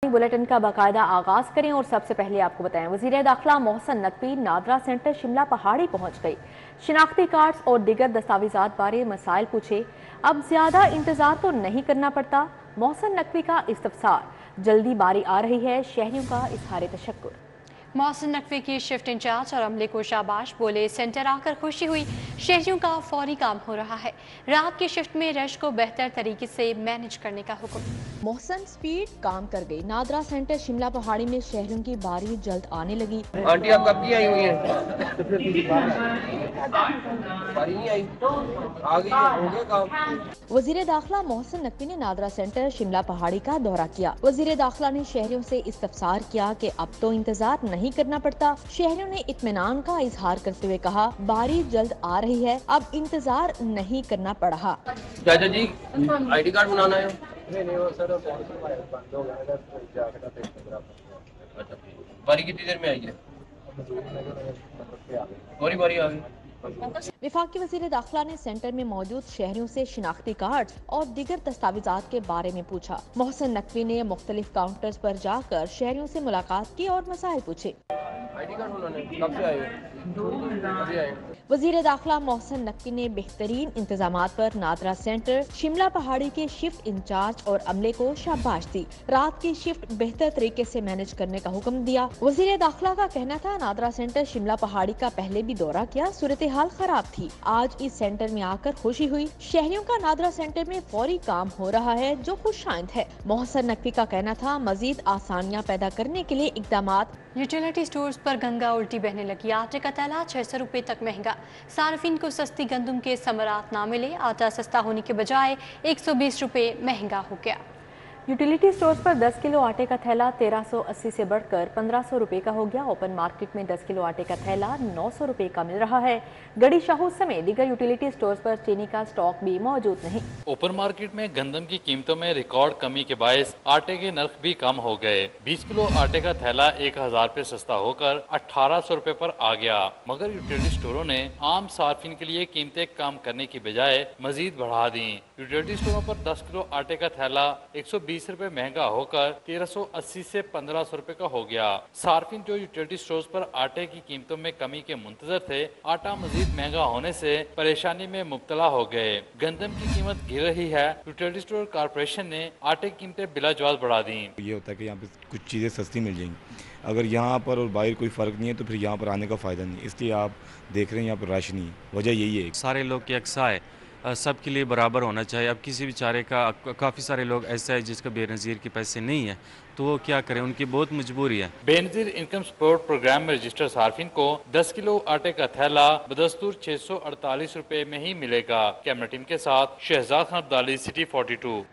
Bulletin का बाकायदा आगाज करें और सबसे पहले आपको बताएं, वजीर दाखिला मोहसन नकवी नादरा सेंटर शिमला पहाड़ी पहुंच गई। शिनाख्ती कार्ड्स और दीगर दस्तावेजात बारे मसाइल पूछे। अब ज्यादा इंतजार तो नहीं करना पड़ता, मोहसन नकवी का इस्तफसार। जल्दी बारी आ रही है, शहरियों का इजहार तशक्कुर। मोहसिन नकवी की शिफ्ट इंचार्ज और अमले को शाबाश बोले, सेंटर आकर खुशी हुई, शहरियों का फौरी काम हो रहा है। रात की शिफ्ट में रश को बेहतर तरीके से मैनेज करने का हुक्म। मोहसन स्पीड काम कर गई। नादरा सेंटर शिमला पहाड़ी में शहरियों की बारी जल्द आने लगी। आंटी आप कब की आई हुई हैं? वजीर दाखिला मोहसन नकवी ने नादरा सेंटर शिमला पहाड़ी का दौरा किया। वजीर दाखिला ने शहरियों से इस्तफसार किया कि अब तो इंतजार नहीं करना पड़ता। शहरियों ने इत्मीनान का इजहार करते हुए कहा, बारी जल्द आ रही है, अब इंतजार नहीं करना पड़ रहा। चाचा जी ID कार्ड बनाना है? अच्छा, बारी कितनी देर में आई है? बारी आ गई। विफाकी वजीर दाखिला ने सेंटर में मौजूद शहरियों से शिनाख्ती कार्ड और दीगर दस्तावेजात के बारे में पूछा। मोहसन नकवी ने मुख्तलिफ काउंटर्स पर जाकर शहरियों से मुलाकात की और मसाइल पूछे। ID कार्ड बनाना है? कब से आए हो? अभी आए। वजीर दाखिला मोहसन नकवी ने बेहतरीन इंतजामात पर नादरा सेंटर शिमला पहाड़ी के शिफ्ट इंचार्ज और अमले को शाबाश दी। रात की शिफ्ट बेहतर तरीके से मैनेज करने का हुक्म दिया। वजीर दाखिला का कहना था, नादरा सेंटर शिमला पहाड़ी का पहले भी दौरा किया, सूरत हाल खराब थी। आज इस सेंटर में आकर खुशी हुई, शहरियों का नादरा सेंटर में फौरी काम हो रहा है, जो खुशाइंद है। मोहसन नकवी का कहना था, मजीद आसानियाँ पैदा करने के लिए इकदामात। यूटिलिटी स्टोर्स पर गंगा उल्टी बहने लगी। आटे का थैला 600 रुपए तक महंगा। सार्फिन को सस्ती गंदम के समरात ना मिले। आटा सस्ता होने के बजाय 120 रुपए महंगा हो गया। यूटिलिटी स्टोर्स पर 10 किलो आटे का थैला 1380 से बढ़कर 1500 रुपए का हो गया। ओपन मार्केट में 10 किलो आटे का थैला 900 रुपए का मिल रहा है। गड़ी शाहू समेत दीगर यूटिलिटी स्टोर्स पर चीनी का स्टॉक भी मौजूद नहीं। ओपन मार्केट में गंदम की कीमतों में रिकॉर्ड कमी के बायस आटे के नर्ख भी कम हो गए। 20 किलो आटे का थैला 1000 रुपए सस्ता होकर 1800 रुपए पर आ गया। मगर यूटिलिटी स्टोरों ने आम सार्फिन के लिए कीमतें कम करने की बजाय मजीद बढ़ा दी। यूटिलिटी स्टोरों पर 10 किलो आटे का थैला 120 रुपए महंगा होकर 1380 से 1500 रुपए का हो गया। सार्फिन जो यूटिलिटी स्टोर्स पर आटे की कीमतों में कमी के मुंतजर थे, आटा मजीद महंगा होने से परेशानी में मुब्तला हो गए। गंदम की कीमत गिर रही है। यूटिलिटी स्टोर कारपोरेशन ने आटे की कीमतें बिलाजवाज बढ़ा दी। ये होता है कि यहाँ पे कुछ चीज़ें सस्ती मिल जाएंगी, अगर यहाँ पर और बाहर कोई फ़र्क नहीं है तो फिर यहाँ पर आने का फ़ायदा नहीं, इसलिए आप देख रहे हैं यहाँ पर रश नहीं है। वजह यही है, सारे लोग की अक्सा है, सब के लिए बराबर होना चाहिए। अब किसी बेचारे का, काफ़ी सारे लोग ऐसा है जिसका बेनज़ीर के पैसे नहीं है, तो वो क्या करें, उनकी बहुत मजबूरी है। बेनज़ीर इनकम सपोर्ट प्रोग्राम में रजिस्टर्ड सार्फिन को 10 किलो आटे का थैला बदस्तूर 648 रुपए में ही मिलेगा। कैमरा टीम के साथ शहजाद खान अब्दाली, सिटी 42।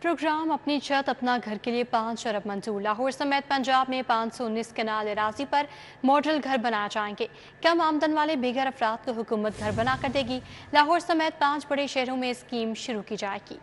प्रोग्राम अपनी छत अपना घर के लिए 5 अरब मंजूर। लाहौर समेत पंजाब में 519 कनाल अराजी पर मॉडल घर बनाए जाएंगे। कम आमदन वाले बेघर अफराद को हुकूमत घर बना कर देगी। लाहौर समेत 5 बड़े शहरों में स्कीम शुरू की जाएगी।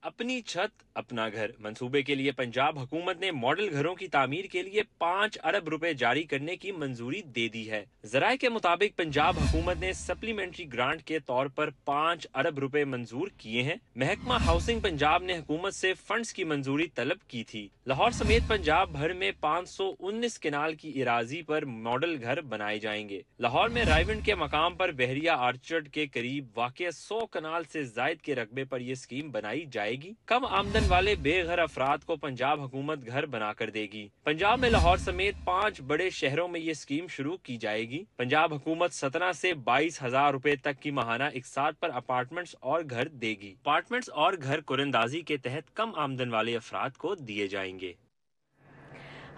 अपनी छत अपना घर मंसूबे के लिए पंजाब हुकूमत ने मॉडल घरों की तामीर के लिए 5 अरब रुपए जारी करने की मंजूरी दे दी है। जराये के मुताबिक पंजाब हुकूमत ने सप्लीमेंट्री ग्रांट के तौर पर 5 अरब रुपए मंजूर किए हैं। महकमा हाउसिंग पंजाब ने हुकूमत से फंड्स की मंजूरी तलब की थी। लाहौर समेत पंजाब भर में 519 कनाल की इराजी पर मॉडल घर बनाए जाएंगे। लाहौर में रायविंड के मकाम पर बहरिया आर्चर्ड के करीब वाक़ 100 कनाल से जायद के रकबे पर यह स्कीम बनाई जाएगी। कम आमदन वाले बेघर अफराद को पंजाब हुकूमत घर बनाकर देगी। पंजाब में लाहौर समेत 5 बड़े शहरों में ये स्कीम शुरू की जाएगी। पंजाब हुकूमत 17 से 22,000 रुपए तक की माहाना इकसार पर अपार्टमेंट्स और घर देगी। अपार्टमेंट्स और घर कुरंदाजी के तहत कम आमदन वाले अफराद को दिए जाएंगे।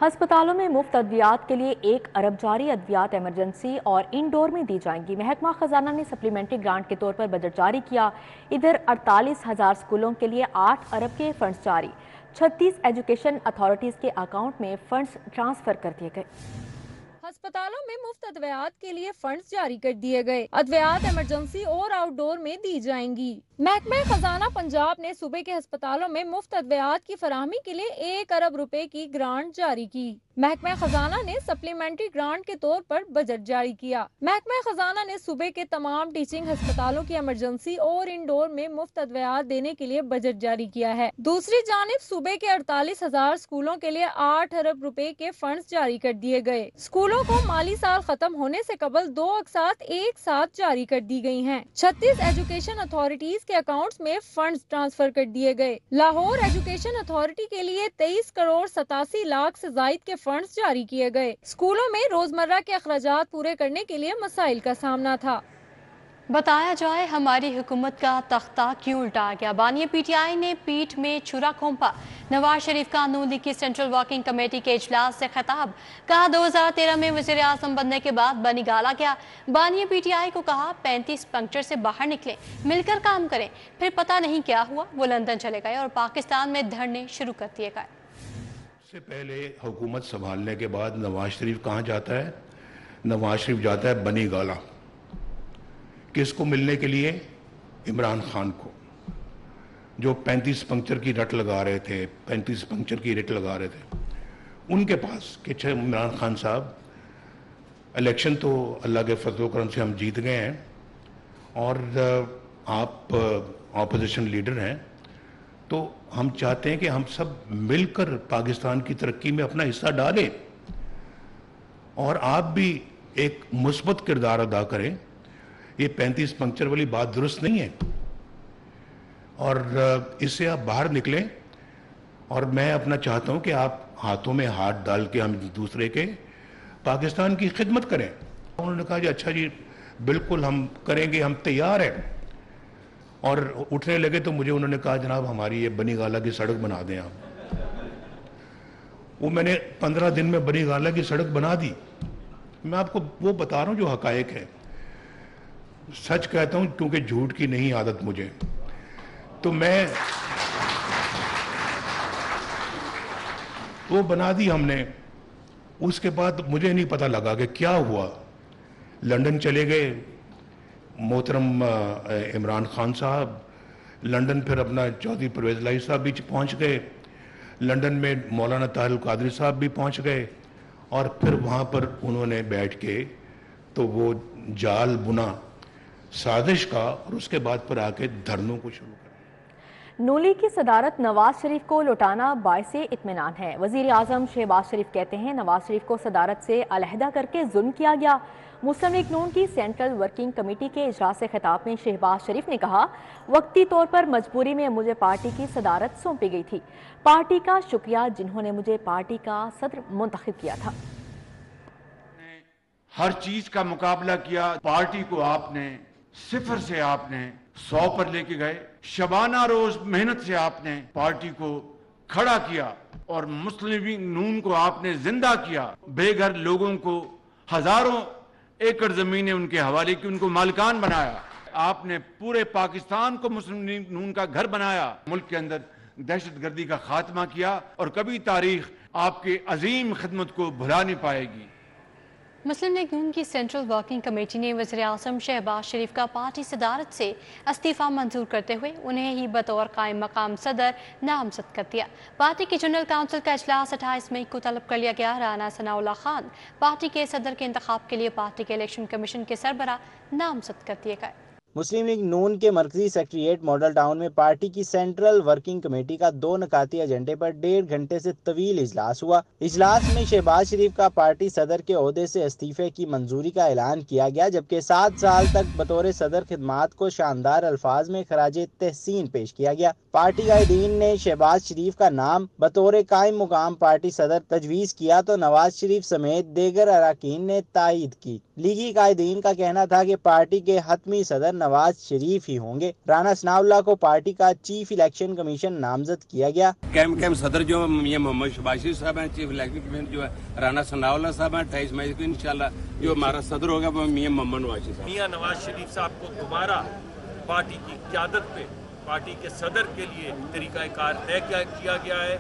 अस्पतालों में मुफ्त अद्वियात के लिए 1 अरब जारी अद्वियात इमरजेंसी और इंडोर में दी जाएंगी। महकमा खजाना ने सप्लीमेंट्री ग्रांट के तौर पर बजट जारी किया। इधर 48,000 स्कूलों के लिए 8 अरब के फंड्स जारी। 36 एजुकेशन अथॉरिटीज के अकाउंट में फंड्स ट्रांसफर कर दिए गए। ہسپتالوں میں مفت ادویات کے لیے فنڈز جاری کر دیے گئے. ادویات ایمرجنسی اور آؤٹ ڈور میں دی جائیں گی. محکمہ خزانہ پنجاب نے صوبے کے ہسپتالوں میں مفت ادویات کی فراہمی کے لیے 1 ارب روپے کی گرانٹ جاری کی. محکمہ خزانہ نے سپلیمنٹری گرانٹ کے طور پر بجٹ جاری کیا. محکمہ خزانہ نے صوبے کے تمام ٹیچنگ ہسپتالوں کی ایمرجنسی اور انڈور میں مفت ادویات دینے کے لیے بجٹ جاری کیا ہے. دوسری جانب صوبے کے 48,000 اسکولوں کے لیے 8 ارب روپے کے فنڈز جاری کر دیے گئے. اسکولوں کو مالی سال ختم ہونے سے قبل 2 اقساط ایک ساتھ جاری کر دی گئی ہیں. 36 ایجوکیشن اتھارٹیز کے اکاؤنٹس میں فنڈز ٹرانسفر کر دیے گئے. لاہور ایجوکیشن اتھارٹی کے لیے 23 کروڑ 87 لاکھ سے زائد کے فنڈز جاری کیے گئے. اسکولوں میں روزمرہ کے اخراجات پورے کرنے کے لیے مسائل کا سامنا تھا. بتایا جائے ہماری حکومت کا تختہ کیوں الٹا گیا. بانی پی ٹی آئی نے پیٹھ میں چھرا کھونپا. نواز شریف کا نون لیگ کی سینٹرل ورکنگ کمیٹی کے اجلاس سے خطاب. کہا 2013 میں وزیر اعظم بننے کے بعد بنی گالا گیا. بانی پی ٹی آئی کو کہا 35 پنکچر سے باہر نکلیں, مل کر کام کریں. پھر پتہ نہیں کیا ہوا, وہ لندن چلے گئے اور پاکستان میں دھرنے شروع کر دیے گئے. سے پہلے حکومت سنبھالنے کے بعد نواز شریف کہاں جاتا ہے؟ نواز شریف جاتا ہے بنی گالا. کس کو ملنے کے لیے؟ عمران خان کو, جو 35 پنکچر کی رٹ لگا رہے تھے, 35 پنکچر کی رٹ لگا رہے تھے ان کے پاس کہ عمران خان صاحب الیکشن تو اللہ کے فضل و کرم سے ہم جیت گئے ہیں اور آپ اپوزیشن لیڈر ہیں, تو ہم چاہتے ہیں کہ ہم سب مل کر پاکستان کی ترقی میں اپنا حصہ ڈالیں اور آپ بھی ایک مثبت کردار ادا کریں. یہ 35 پنکچر والی بات درست نہیں ہے اور اس سے آپ باہر نکلیں. اور میں اپنا چاہتا ہوں کہ آپ ہاتھوں میں ہاتھ ڈال کے ہم دوسرے کے پاکستان کی خدمت کریں. انہوں نے کہا جی اچھا جی بالکل ہم کریں گے, ہم تیار ہیں. اور اٹھنے لگے تو مجھے انہوں نے کہا جناب ہماری یہ بنی گالا کی سڑک بنا دیں آپ. وہ میں نے 15 دن میں بنی گالا کی سڑک بنا دی. میں آپ کو وہ بتا رہا ہوں جو حقائق ہے, سچ کہتا ہوں کیونکہ جھوٹ کی نہیں عادت مجھے. تو میں وہ بنا دی ہم نے. اس کے بعد مجھے نہیں پتہ لگا کہ کیا ہوا. لندن چلے گئے محترم عمران خان صاحب, لندن پھر اپنا چودھری پرویز الہی صاحب بھی پہنچ گئے, لندن میں مولانا طاہر القادری صاحب بھی پہنچ گئے اور پھر وہاں پر انہوں نے بیٹھ کے تو وہ جال بنا سازش کا اور اس کے بعد پر آ کے دھرنوں کو شروع کر. نون لیگ کی صدارت نواز شریف کو لوٹانا باعث اطمینان ہے. وزیر اعظم شہباز شریف کہتے ہیں نواز شریف کو صدارت سے علیحدہ کر کے ظلم کیا گیا. مسلم لیگ نون کی سینٹرل ورکنگ کمیٹی کے اجلاس سے خطاب میں شہباز شریف نے کہا وقتی طور پر مجبوری میں مجھے پارٹی کی صدارت سونپی گئی تھی. پارٹی کا شکریہ جنہوں نے مجھے پارٹی کا صدر منتخب کیا تھا. ہر چیز کا مقابلہ کیا. پارٹی کو آپ نے 0 سے آپ نے 100 پر لے کے گئے. شبانہ روز محنت سے آپ نے پارٹی کو کھڑا کیا اور مسلم لیگ نون کو آپ نے زندہ کیا. بے گھر لوگوں کو ہزاروں ایکڑ زمینیں ان کے حوالے کی, ان کو مالکان بنایا. آپ نے پورے پاکستان کو مسلم لیگ نون کا گھر بنایا. ملک کے اندر دہشت گردی کا خاتمہ کیا اور کبھی تاریخ آپ کے عظیم خدمت کو بھلا نہیں پائے گی. مسلم لیگ نون کی سینٹرل ورکنگ کمیٹی نے وزیر اعظم شہباز شریف کا پارٹی صدارت سے استعفیٰ منظور کرتے ہوئے انہیں ہی بطور قائم مقام صدر نامزد کر دیا. پارٹی کی جنرل کونسل کا اجلاس 28 مئی کو طلب کر لیا گیا. رانا ثناء اللہ خان پارٹی کے صدر کے انتخاب کے لیے پارٹی کے الیکشن کمیشن کے سربراہ نامزد کر دیے گئے. مسلم لیگ نون کے مرکزی سیکریٹریٹ ماڈل ٹاؤن میں پارٹی کی سینٹرل ورکنگ کمیٹی کا 2 نکاتی ایجنڈے پر 1.5 گھنٹے سے طویل اجلاس ہوا. اجلاس میں شہباز شریف کا پارٹی صدر کے عہدے سے استعفے کی منظوری کا اعلان کیا گیا, جبکہ 7 سال تک بطور صدر خدمات کو شاندار الفاظ میں خراج تحسین پیش کیا گیا. پارٹی قائدین نے شہباز شریف کا نام بطور قائم مقام پارٹی صدر تجویز کیا تو نواز شریف سمیت دیگر اراکین نے تائید کی. لیگی قائدین کا کہنا تھا کہ پارٹی کے حتمی صدر نواز شریف ہی ہوں گے. رانا ثناء اللہ کو پارٹی کا چیف الیکشن کمیشن نامزد کیا گیا. کیم صدر جو یہ محمد شہباز شریف صاحب ہیں, چیف الیکشن کمیشن جو ہے رانا ثناء اللہ صاحب ہیں. 28 مئی کو انشاءاللہ جو ہمارا صدر ہوگا وہ میاں محمد نواز شریف صاحب. میاں نواز شریف صاحب کو دوبارہ پارٹی کی قیادت پہ پارٹی کے صدر کے لیے طریقہ کار طے کیا گیا ہے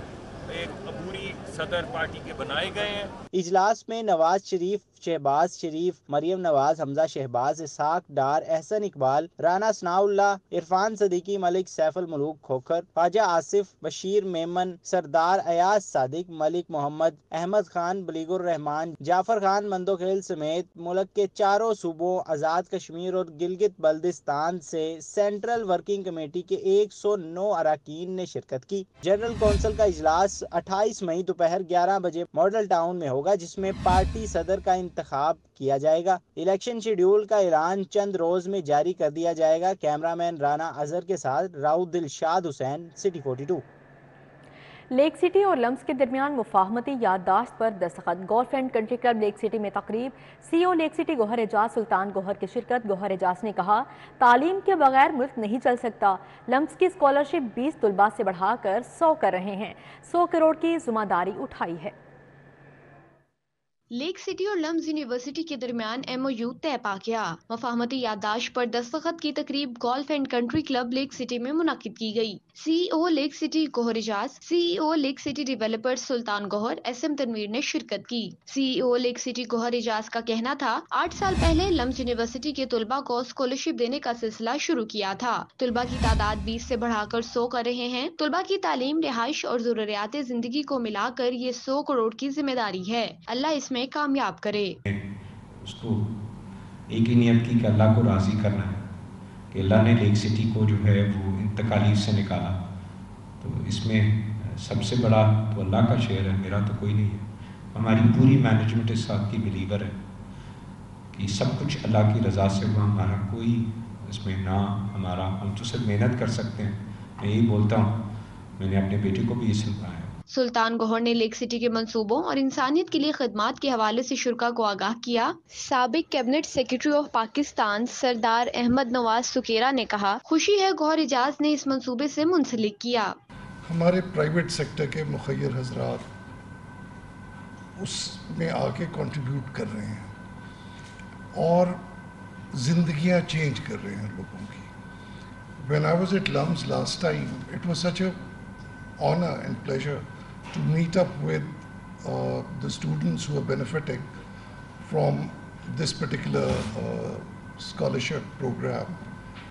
एक अबूरी सदर पार्टी के बनाए गए हैं। इजलास में नवाज शरीफ, शहबाज शरीफ, मरियम नवाज, हमजा शहबाज, इसहाक डार, एहसन इकबाल, राना सनाउल्लाह, इरफान सदीकी मलिक, सैफुल मलूक खोखर, ख्वाजा आसिफ, बशीर मेमन, सरदार अयाज सादिक, मलिक मोहम्मद, अहमद खान, बलीगुर रहमान, जाफर खान मंदोखेल समेत मुल्क के चारों सूबों, आज़ाद कश्मीर और गिलगित बल्दिस्तान से सेंट्रल वर्किंग कमेटी के 109 अरकान ने शिरकत की। जनरल कौंसिल का इजलास 28 मई दोपहर 11 बजे मॉडल टाउन में होगा, जिसमें पार्टी सदर का इंतखाब किया जाएगा। इलेक्शन शेड्यूल का ऐलान चंद रोज में जारी कर दिया जाएगा। कैमरामैन राना अजहर के साथ Raut Dilshad Hussain, City 42। Lake City और लम्स के दरमियान मुफाहमती याददाश्त पर दस्तखत। Golf and Country Club Lake City में तकरीब। CEO Lake City Gohar Ejaz Sultan Gohar की शिरकत। गौहर एजाज ने कहा, तालीम के बगैर मुल्क नहीं चल सकता। लम्स की स्कॉलरशिप 20 तुलबा से बढ़ाकर 100 कर रहे हैं। 100 करोड़ की जिम्मेदारी उठाई है। लेक सिटी और लम्स यूनिवर्सिटी के दरमियान MOU तय पा गया। मफाहमती याददाश्त पर दस्तखत की तकरीब Golf and Country Club Lake City में मुनक्किद की गई। CEO Lake City Gohar Ejaz, CEO Lake City developers Sultan Gohar, SM Tanveer ने शिरकत की। CEO Lake City Gohar Ejaz का कहना था, 8 साल पहले लम्स यूनिवर्सिटी के तुलबा को स्कॉलरशिप देने का सिलसिला शुरू किया था। तुलबा की तादाद 20 से बढ़ाकर 100 कर रहे हैं। तुलबा की तालीम, रिहाइश और जरूरियात जिंदगी को मिलाकर ये 100 करोड़ की जिम्मेदारी है। अल्लाह इसमें कामयाब करे। उसको एक ही नियत की कि अल्लाह को राजी करना है कि अल्लाह ने लेक सिटी को जो है वो इंतकाली से निकाला, तो इसमें सबसे बड़ा तो अल्लाह का शेयर है, मेरा तो कोई नहीं है। हमारी पूरी मैनेजमेंट इस बात की बिलीवर है कि सब कुछ अल्लाह की रज़ा से हुआ, हमारा कोई इसमें ना हमारा, हम तो सिर्फ मेहनत कर सकते हैं। मैं यही बोलता हूँ, मैंने अपने बेटे को भी ये सिखाया। सुल्तान गौहर ने लेक सिटी के मंसूबों और इंसानियत के लिए खिदमात के हवाले से शुरा को आगाह किया। साबिक कैबिनेट सेक्रेटरी ऑफ पाकिस्तान सरदार अहमद नवाज सुकेरा ने कहा, खुशी है गौहर एजाज ने इस मंसूबे से मुंसलिक किया। हमारे प्राइवेट सेक्टर के मुखय्यर हजरात उसमें आके कंट्रीब्यूट कर रहे हैं और जिंदगियां चेंज कर रहे हैं लोगों की। When I was at LUMS last time, it was such a honor and pleasure to meet up with the students who are benefiting from this particular scholarship program.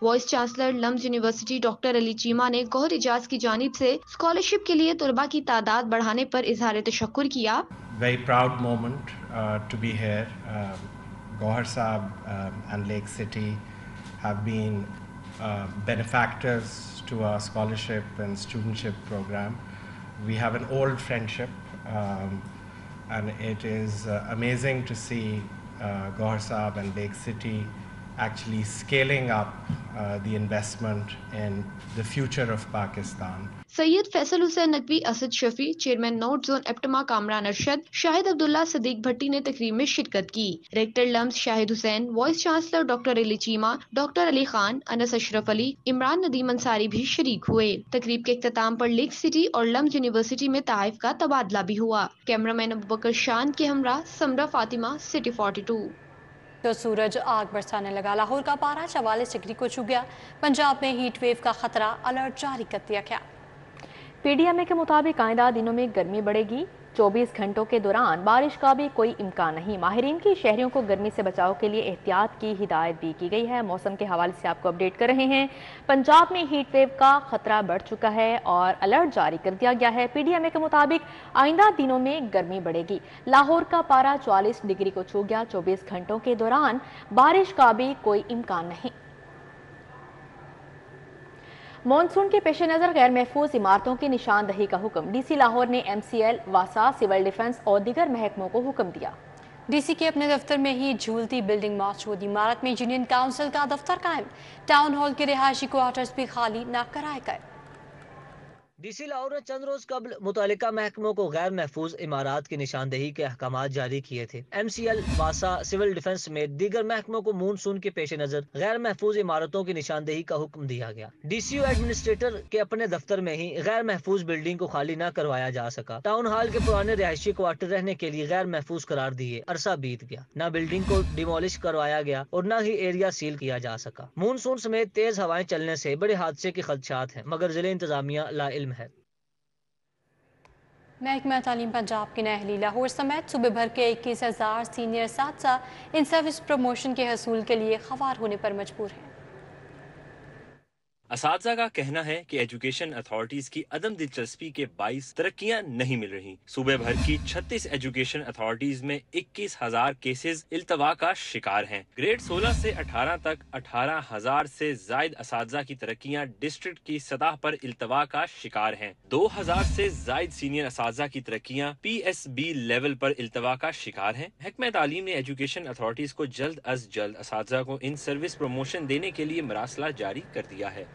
Vice chancellor LUMS university doctor Ali Cheema ने गौहर एजाज की जानिब से scholarship के लिए तुलबा की तादाद बढ़ाने पर इजहार तशक्कुर किया। Very proud moment to be here. Gauhar Saab and Lake City have been benefactors to our scholarship and studentship program. We have an old friendship and it is amazing to see Gauhar Saab and Lake City actually scaling up the investment in the future of Pakistan. Syed Faisal Hussain Naqvi, Asad Shafi, chairman north zone APTMA Kamran Arshad, Shahid Abdullah, Sadiq Bhatti ने तकरीब में शिरकत की। Rector LUMS Shahid Hussain, vice chancellor doctor Ali Cheema, doctor Ali Khan, Anas Ashraf Ali, Imran Nadeem Ansari भी शरीक हुए। तकरीब के इख्तिताम पर लेक सिटी और लम्स यूनिवर्सिटी में ताइफ का तबादला भी हुआ। कैमरामैन अबूबकर शान के हमरा समरा फातिमा, सिटी 42। तो सूरज आग बरसाने लगा। लाहौर का पारा 44 डिग्री को छू गया। पंजाब में हीट वेव का खतरा, अलर्ट जारी कर दिया गया। PDMA के मुताबिक आइंदा दिनों में गर्मी बढ़ेगी। 24 घंटों के दौरान बारिश का भी कोई इम्कान नहीं। माहिरीन की शहरियों को गर्मी से बचाव के लिए एहतियात की हिदायत भी की गई है। मौसम के हवाले से आपको अपडेट कर रहे हैं। पंजाब में हीट वेव का खतरा बढ़ चुका है और अलर्ट जारी कर दिया गया है। PDMA के मुताबिक आइंदा दिनों में गर्मी बढ़ेगी। लाहौर का पारा 44 डिग्री को छू गया। 24 घंटों के दौरान बारिश का भी कोई इम्कान नहीं। मॉनसून के पेश नज़र गैर महफूज इमारतों की निशानदही का हुक्म। DC लाहौर ने MCL, वासा, सिविल डिफेंस और दीगर महकमों को हुक्म दिया। DC के अपने दफ्तर में ही झूलती बिल्डिंग मौजूद। इमारत में यूनियन काउंसिल का दफ्तर कायम। टाउन हॉल के रिहायशी क्वार्टर्स भी खाली न कराए गए। DC लाहौर ने चंद रोज कबल मुतल्लिका महकमों को गैर महफूज इमारात की निशानदही के अहकाम जारी किए थे। MCL, वासा, सिविल डिफेंस समेत दीगर महकमों को मानसून के पेश नजर गैर महफूज इमारतों की निशानदही का हुक्म दिया गया। DCO एडमिनिस्ट्रेटर के अपने दफ्तर में ही गैर महफूज बिल्डिंग को खाली न करवाया जा सका। टाउन हॉल के पुराने रिहायशी क्वार्टर रहने के लिए गैर महफूज करार दिए अरसा बीत गया। न बिल्डिंग को डिमोलिश करवाया गया और न ही एरिया सील किया जा सका। मानसून समेत तेज हवाएं चलने से बड़े हादसे के खदशात हैं, मगर जिले इंतजामिया ला इल्म है। महकमा तालीम पंजाब के अहली लाहौर समेत सूबे भर के 21,000 सीनियर साथसा इन सर्विस प्रमोशन के हसूल के लिए ख्वार होने पर मजबूर हैं। असातिज़ा का कहना है कि एजुकेशन अथॉरिटीज की अदम दिलचस्पी के बाइस तरक्कियां नहीं मिल रही। सूबे भर की 36 एजुकेशन अथॉरिटीज में 21,000 केसेस इल्तवा का शिकार हैं। ग्रेड 16 से 18 तक 18,000 से जायद असातिज़ा की तरक्कियां डिस्ट्रिक्ट की सतह पर इल्तवा का शिकार हैं। 2,000 से जायद सीनियर असातिज़ा की तरक्कियां PSB लेवल पर इल्तवा का शिकार हैं। महकमा तालीम ने एजुकेशन अथॉरिटीज को जल्द अज जल्द असातिज़ा को इन सर्विस प्रमोशन देने के लिए मरासला जारी कर दिया है।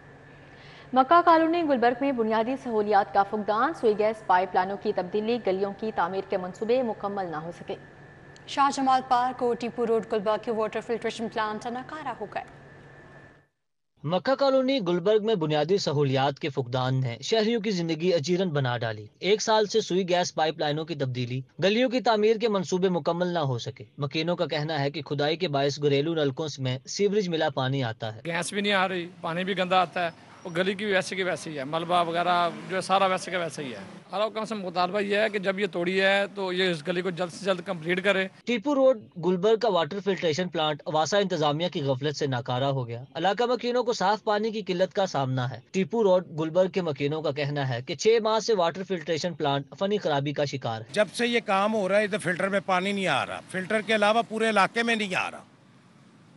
मक्का कॉलोनी गुलबर्ग में बुनियादी सहूलियात का फुकदान, सुई गैस पाइपलाइनों की तब्दीली, गलियों की तामीर के मंसूबे मुकम्मल न हो सके। शाहजमाल पार्क और टीपू रोड गुलबर्ग के वाटर फिल्ट्रेशन प्लांट नाकारा हो गए। मक्का कॉलोनी गुलबर्ग में बुनियादी सहूलियात के फुकदान ने शहरियों की जिंदगी अजीरन बना डाली। 1 साल से सुई गैस पाइपलाइनों की तब्दीली, गलियों की तामीर के मंसूबे मुकम्मल न हो सके। मकीनों का कहना है कि खुदाई के बायस घरेलू नलकों में सीवरेज मिला पानी आता है। गैस भी नहीं आ रही, पानी भी गंदा आता है और गली की वैसे की वैसे ही है, मलबा वगैरह जो है सारा वैसे का वैसा ही है। हमारा कम से कम मुतालबा ये है कि जब ये तोड़ी है तो ये इस गली को जल्द से जल्द कंप्लीट करे। टीपू रोड गुलबर्ग का वाटर फिल्ट्रेशन प्लांट वासा इंतजामिया की गफलत से नाकारा हो गया। इलाका मकीनों को साफ पानी की किल्लत का सामना है। टीपू रोड गुलबर्ग के मकीनों का कहना है कि 6 माह से वाटर फिल्ट्रेशन प्लांट फनी खराबी का शिकार है। जब से ये काम हो रहा है तो फिल्टर में पानी नहीं आ रहा, फिल्टर के अलावा पूरे इलाके में नहीं आ रहा।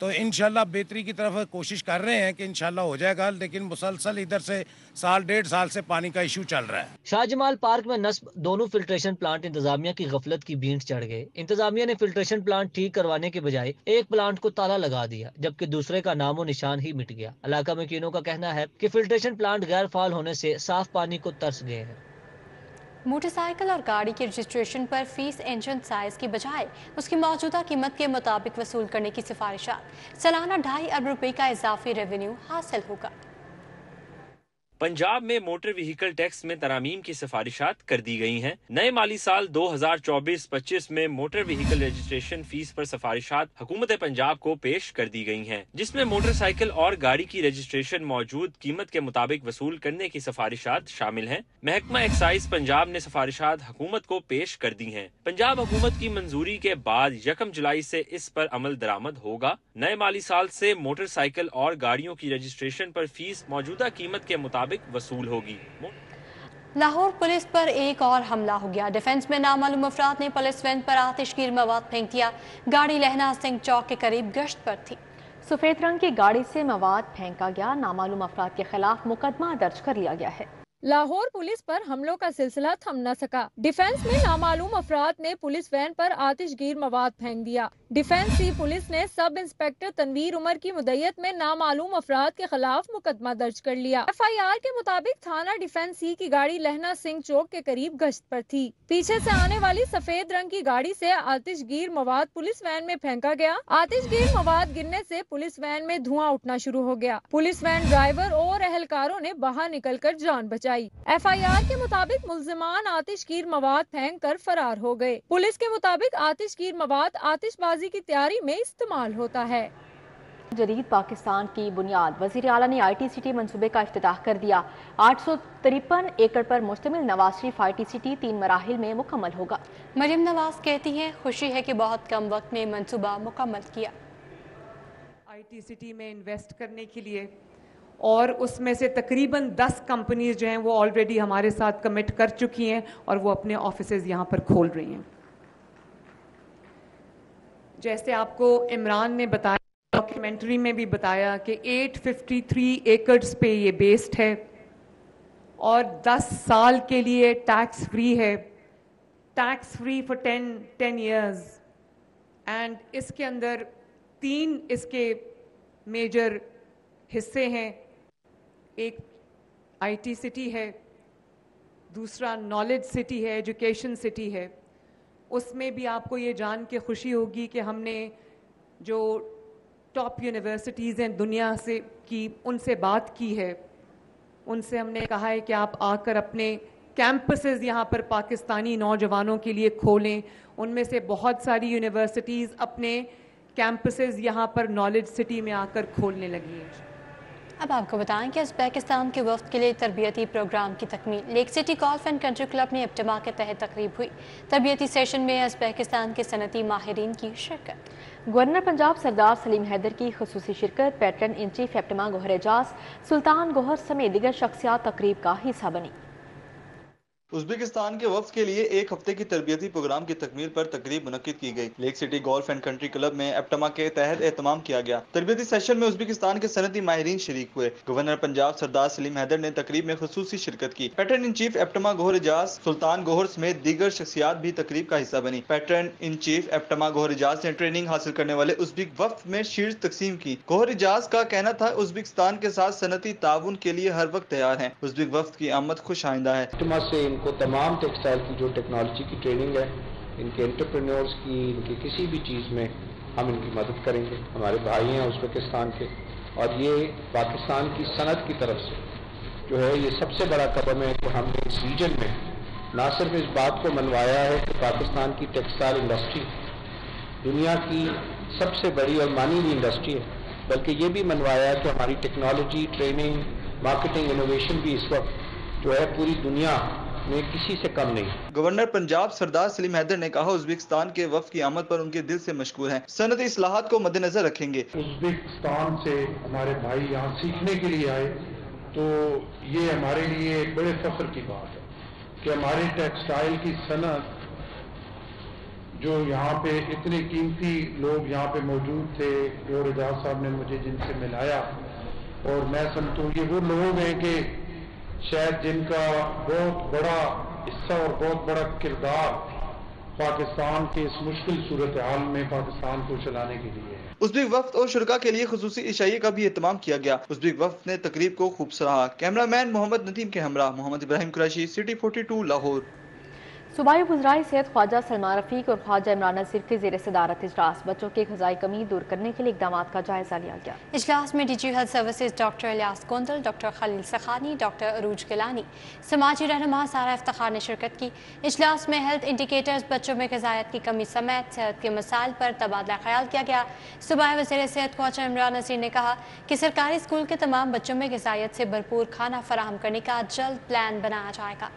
तो इंशाल्लाह बेहतरी की तरफ कोशिश कर रहे हैं कि इंशाल्लाह हो जाएगा, लेकिन मुसलसल इधर से साल 1.5 साल से पानी का इशू चल रहा है। शाहजमाल पार्क में नस्ब दोनों फिल्ट्रेशन प्लांट इंतजामिया की गफलत की भींट चढ़ गए। इंतजामिया ने फिल्ट्रेशन प्लांट ठीक करवाने के बजाय एक प्लांट को ताला लगा दिया, जबकि दूसरे का नामो निशान ही मिट गया। इलाका मकीनों का कहना है कि फिल्ट्रेशन प्लांट गैर फाल होने से साफ पानी को तरस गए हैं। मोटरसाइकिल और गाड़ी की रजिस्ट्रेशन पर फीस इंजन साइज की बजाय उसकी मौजूदा कीमत के मुताबिक वसूल करने की सिफारिशात। सालाना 2.5 अरब रुपए का इजाफी रेवेन्यू हासिल होगा। पंजाब में मोटर व्हीकल टैक्स में तरामीम की सिफारिशात कर दी गई हैं। नए माली साल 2024-25 में मोटर व्हीकल रजिस्ट्रेशन फीस पर सिफारिशात हुकूमत पंजाब को पेश कर दी गई हैं, जिसमें मोटरसाइकिल और गाड़ी की रजिस्ट्रेशन मौजूद कीमत के मुताबिक वसूल करने की सिफारिशात शामिल हैं। महकमा एक्साइज पंजाब ने सिफारिशात हुकूमत को पेश कर दी हैं। पंजाब हुकूमत की मंजूरी के बाद 1 जुलाई से इस पर अमल दरामद होगा। नए माली साल से मोटरसाइकिल और गाड़ियों की रजिस्ट्रेशन पर फीस मौजूदा कीमत के मुताबिक वसूल होगी। लाहौर पुलिस पर एक और हमला हो गया। डिफेंस में नामालूम अफराद ने पुलिस वैन पर आतिशगीर मवाद फेंक दिया। गाड़ी लहना सिंह चौक के करीब गश्त पर थी। सफेद रंग की गाड़ी से मवाद फेंका गया। नामालूम अफराद के खिलाफ मुकदमा दर्ज कर लिया गया है। लाहौर पुलिस पर हमलों का सिलसिला थम न सका। डिफेंस में नामालूम अफराद ने पुलिस वैन पर आतिशगीर मवाद फेंक दिया। डिफेंस की पुलिस ने सब इंस्पेक्टर तनवीर उमर की मुद्दत में नामालूम अफराद के खिलाफ मुकदमा दर्ज कर लिया। FIR के मुताबिक थाना डिफेंस सी की गाड़ी लहना सिंह चौक के करीब गश्त पर थी। पीछे से आने वाली सफेद रंग की गाड़ी से आतिशगीर मवाद पुलिस वैन में फेंका गया। आतिशगीर मवाद गिरने से पुलिस वैन में धुआं उठना शुरू हो गया। पुलिस वैन ड्राइवर और एहलकारों ने बाहर निकलकर जान बचाई। FIR के मुताबिक मुल्जिमान आतिशगीर मवाद फेंक कर फरार हो गए। पुलिस के मुताबिक आतिशगीर मवाद आतिशबाजी की तैयारी में इस्तेमाल होता है। जदीद पाकिस्तान की बुनियाद। वज़ीर आला ने IT सिटी मंसूबे का इफ्तिताह कर दिया। 853 एकड़ पर मुश्तमिल नवाज शरीफ IT सिटी 3 मराहिल में मुकम्मल होगा। मरियम नवाज कहती हैं खुशी है कि बहुत कम वक्त में मंसूबा मुकम्मल किया। IT सिटी में इन्वेस्ट करने के लिए, और उसमें से तकरीबन 10 कंपनीज जो हैं वो ऑलरेडी हमारे साथ कमिट कर चुकी हैं और वो अपने ऑफिसेज यहाँ पर खोल रही हैं। जैसे आपको इमरान ने बताया, डॉक्यूमेंट्री में भी बताया कि 853 एकड़्स पे ये बेस्ड है और 10 साल के लिए टैक्स फ्री है, tax free for 10 years. And इसके अंदर 3 इसके मेजर हिस्से हैं। एक IT सिटी है, दूसरा नॉलेज सिटी है, एजुकेशन सिटी है। उसमें भी आपको ये जान के खुशी होगी कि हमने जो टॉप यूनिवर्सिटीज़ हैं दुनिया से की, उनसे बात की है। उनसे हमने कहा है कि आप आकर अपने कैंपसेस यहाँ पर पाकिस्तानी नौजवानों के लिए खोलें। उनमें से बहुत सारी यूनिवर्सिटीज़ अपने कैंपसेस यहाँ पर नॉलेज सिटी में आकर खोलने लगी हैं। अब आपको बताएं कि उज़्बेकिस्तान के वफ्द के लिए तरबियती प्रोग्राम की तकमील। Lake City Golf and Country Club में इब्तिमा के तहत तकरीब हुई। तरबियती सेशन में उज़्बेकिस्तान के सनती माहिरीन की शिरकत। गवर्नर पंजाब सरदार सलीम हैदर की खुसूसी शिरकत। Patron in chief APTMA Gohar Ejaz Sultan Gohar समेत दीगर शख्सियात तकरीब का हिस्सा बनी। उज़्बेकिस्तान के वफ्द के लिए एक हफ्ते की तरबियती प्रोग्राम की तकमील पर तकरीब मुनक्किद की गई। Lake City Golf and Country Club में एप्टिमा के तहत एहतमाम किया गया। तरबियती सेशन में उज़्बेकिस्तान के सनती माहिरीन शरीक हुए। गवर्नर पंजाब सरदार सलीम हैदर ने तकरीब में खुसूसी शिरकत की। Patron in chief APTMA Gohar Ejaz Sultan Gohar समेत दीगर शख्सियात भी तकरीब का हिस्सा बनी। Patron in chief APTMA Gohar Ejaz ने ट्रेनिंग हासिल करने वाले उज़्बेक वफ्द में शील्ड तकसीम की। गोहर एजाज का कहना था उज़्बेकिस्तान के साथ सनती ताउन के लिए हर वक्त तैयार है। उज़्बेक वफ्द की आमद खुश आइंदा है। इनको तमाम टेक्सटाइल की जो टेक्नोलॉजी की ट्रेनिंग है, इनके एंटरप्रेन्योर्स की, इनकी किसी भी चीज़ में हम इनकी मदद करेंगे। हमारे भाई हैं उज़्बेकिस्तान के, और ये पाकिस्तान की सनत की तरफ से जो है ये सबसे बड़ा कदम है कि हमने इस रीजन में ना सिर्फ इस बात को मनवाया है कि पाकिस्तान की टेक्सटाइल इंडस्ट्री दुनिया की सबसे बड़ी और मानी हुई इंडस्ट्री है, बल्कि ये भी मनवाया है कि हमारी टेक्नोलॉजी, ट्रेनिंग, मार्केटिंग, इनोवेशन भी इस वक्त जो है पूरी दुनिया में किसी से कम नहीं। गवर्नर पंजाब सरदार सलीम हैदर ने कहा उज़्बेकिस्तान के वफ्द की आमद पर उनके दिल से मशकूर हैं। सनती इस्लाहात को मद्देनजर रखेंगे। उज़्बेकिस्तान से हमारे भाई यहाँ सीखने के लिए आए, तो ये हमारे लिए एक बड़े फख्र की बात है कि हमारे टेक्सटाइल की सनत जो यहाँ पे इतने कीमती लोग यहाँ पे मौजूद थे, गोहर एजाज साहब ने मुझे जिनसे मिलाया, और मैं समझता हूँ ये वो लोग हैं कि शायद जिनका बहुत बड़ा हिस्सा और बहुत बड़ा किरदार पाकिस्तान के इस मुश्किल सूरत हाल में पाकिस्तान को चलाने के लिए है। उज़्बेक वफ्द और शुरका के लिए खुसूसी इशाइये का भी एहतमाम किया गया। उज़्बेक वफ्द ने तकरीब को खूब सराहा। कैमरामैन मोहम्मद नदीम के हमरा मोहम्मद इब्राहिम कुरैशी, सिटी 42 लाहौर। सूबाई वज़राए सेहत ख्वाजा सलमान रफीक और ख्वाजा इमरान नज़ीर के ज़ेर सदारत इजलास। बच्चों की ग़िज़ाई कमी दूर करने के लिए इक़दाम का जायजा लिया गया। इजलास में DG health services doctor Ilyas Kondal, doctor Khalil Sakhani, doctor Arooj Gilani, समाजी रहनुमा सारा इफ्तिखार ने शिरकत की। इजलास में हेल्थ इंडिकेटर्स, बच्चों में ग़िज़ायत की कमी समेत सेहत के मसाइल पर तबादला ख्याल किया गया। सूबाई वज़ीर सेहत ख्वाजा इमरान नज़ीर ने कहा कि सरकारी स्कूल के तमाम बच्चों में ग़िज़ायत से भरपूर खाना फराहम करने का जल्द प्लान बनाया जाएगा।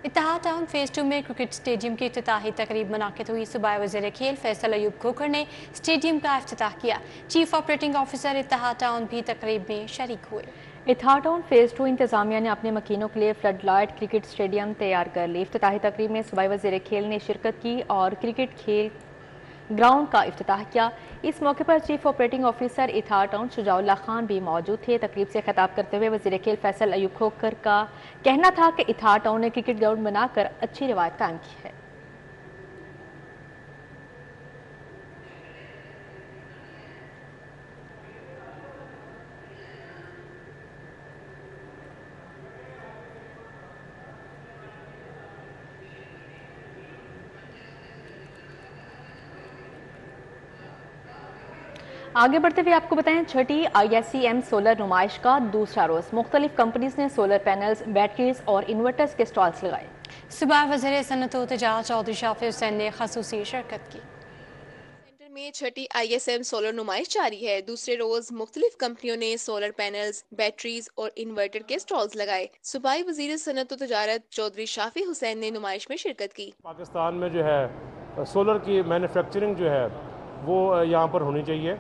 इत्तेहाद टाउन फेज़ 2 में क्रिकेट स्टेडियम की इफ्तिताही तकरीब मुनाकिद हुई। सूबाई वज़ीर खेल फैसल अयूब खोखर ने स्टेडियम का इफ्तिताह किया। Chief operating officer Ittehad town भी तकरीब में शरीक हुए। इत्तेहाद टाउन फेज़ 2 इंतजामिया ने अपने मकीनों के लिए फ्लड लाइट क्रिकेट स्टेडियम तैयार कर ली। इफ्तिताही तकरीब में सूबाई वज़ीर खेल ने शिरकत की और क्रिकेट खेल ग्राउंड का इफ्तिताह किया। इस मौके पर chief operating officer Ittehad Town Shujaullah Khan भी मौजूद थे। तकरीब से खिताब करते हुए वज़ीर खेल फैसल अयूब खोखर का कहना था कि इत्तेहाद टाउन ने क्रिकेट ग्राउंड बनाकर अच्छी रिवायत कायम की है। आगे बढ़ते हुए आपको बताएं छठी ISEM सोलर नुमाइश का दूसरा रोज। मुख्तलिफ कंपनीज ने सोलर पैनल्स, बैटरीज और इन्वर्टर्स के स्टॉल्स लगाए। सुबह वज़ीर सनअत व तिजारत चौधरी शाफी हुसैन ने ख़ुसूसी शिरकत की। सेंटर में छठी ISM सोलर नुमाइश जारी है। दूसरे रोज मुख्तलिफ कंपनियों ने सोलर पैनल्स, बैटरीज और इन्वर्टर के स्टॉल्स लगाए। सूबाई वज़ीर सनअत व तिजारत चौधरी शाफी हुसैन ने नुमाइश में शिरकत की। पाकिस्तान में जो है सोलर की मैन्युफैक्चरिंग जो है वो यहाँ पर होनी चाहिए।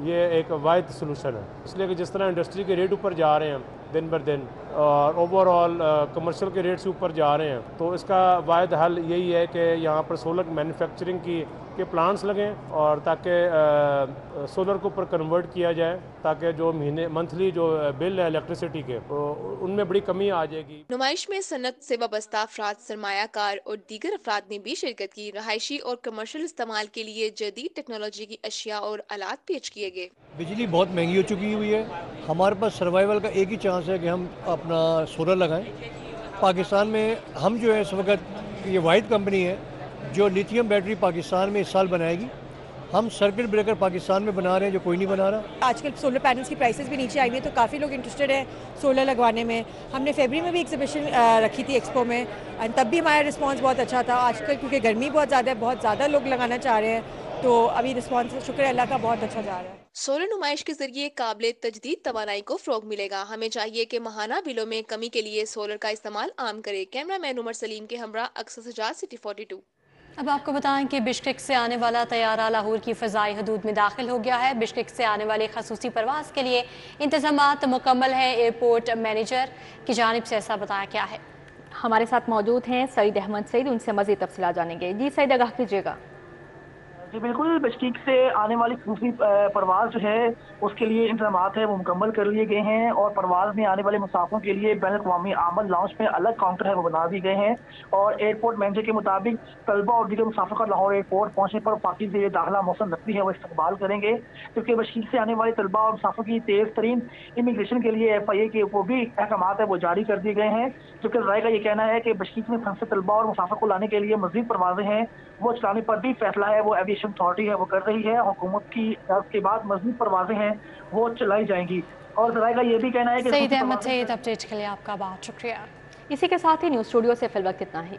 ये एक वाहिद सलूशन है, इसलिए कि जिस तरह इंडस्ट्री के रेट ऊपर जा रहे हैं दिन बर दिन और ओवरऑल कमर्शियल के रेट्स ऊपर जा रहे हैं, तो इसका वाहिद हल यही है कि यहाँ पर सोलर मैन्युफैक्चरिंग के प्लांट्स लगें और ताकि सोलर को ऊपर कन्वर्ट किया जाए, ताकि जो मंथली जो बिल है इलेक्ट्रिसिटी के उनमें बड़ी कमी आ जाएगी। नुमाइश में सनत से वाबस्ता अफराद, सरमायाकार और दीगर अफराद ने भी शिरकत की। रहायशी और कमर्शियल इस्तेमाल के लिए जदीद टेक्नोलॉजी की अशिया और आलात पेश किए गए। बिजली बहुत महंगी हो चुकी हुई है, हमारे पास सर्वाइवल का एक ही चांस है कि हम अपना सोलर लगाएं। पाकिस्तान में हम जो है इस वक्त ये वाहिद कंपनी है जो लिथियम बैटरी पाकिस्तान में इस साल बनाएगी। हम सर्किट ब्रेकर पाकिस्तान में बना रहे हैं जो कोई नहीं बना रहा। आजकल सोलर पैनल्स की प्राइसेस भी नीचे आई हुई है, तो काफ़ी लोग इंटरेस्टेड है सोलर लगवाने में। हमने फरवरी में भी एग्जीबिशन रखी थी एक्सपो में, तब भी हमारा रिस्पांस बहुत अच्छा था। आजकल क्योंकि गर्मी बहुत ज़्यादा है, बहुत ज़्यादा लोग लगाना चाह रहे हैं, तो अभी रिस्पांस शुक्र अल्लाह का बहुत अच्छा जा रहा है। सोलर नुमाइश के जरिए काबिल तजदीद तवानाई को फ़रोग मिलेगा। हमें चाहिए कि माहाना बिलों में कमी के लिए सोलर का इस्तेमाल आम करे। कैमरामैन उमर सलीम के हमरा अक्सर सजाद, सिटी 42। अब आपको बताएं कि बिश्केक से आने वाला तैयारा लाहौर की फ़ज़ाई हदूद में दाखिल हो गया है। बिश्केक से आने वाली खसूसी परवाज़ के लिए इंतज़ामात मुकम्मल हैं। एयरपोर्ट मैनेजर की जानिब से ऐसा बताया क्या है। हमारे साथ मौजूद हैं सईद अहमद सईद, उनसे मज़ीद तफसीलात जानेंगे। जी सईद, आगाह कीजिएगा। जी बिल्कुल, बिश्केक से आने वाली खसूसी परवाज़ जो है उसके लिए इंतजामात है वो मुकम्मल कर लिए गए हैं और परवाज़ में आने वाले मुसाफिरों के लिए बैन अवी आमद लाउंज में अलग काउंटर है वो बना दिए गए हैं। और एयरपोर्ट मैनेजर के मुताबिक तलबा और दीगर मुसाफिर का लाहौर एयरपोर्ट पहुंचने पर पाकिज़ दाखिला मौसम नकवी है वो इस्तकबाल करेंगे। क्योंकि बिश्केक से आने वाले तलबा और मुसाफिर की तेज़ तरीन इमिग्रेशन के लिए FIA के ऊपर भी अहकाम है वो जारी कर दिए गए हैं। जबकि ज़राए का ये कहना है कि बिश्केक में फंसे तलबा और मुसाफिर को लाने के लिए मज़ीद परवाज़ें हैं वो चलाने पर भी फैसला है वो एविएशन अथॉरिटी है वो कर रही है। हुकूमत की के बाद मज़ीद परवाज़ें हैं वो चलाई जाएंगी। और ज़राए का ये भी कहना है कि सईद अहमद सईद, अपडेट के लिए आपका बहुत शुक्रिया। इसी के साथ ही न्यूज़ स्टूडियो से फिल वक्त इतना ही।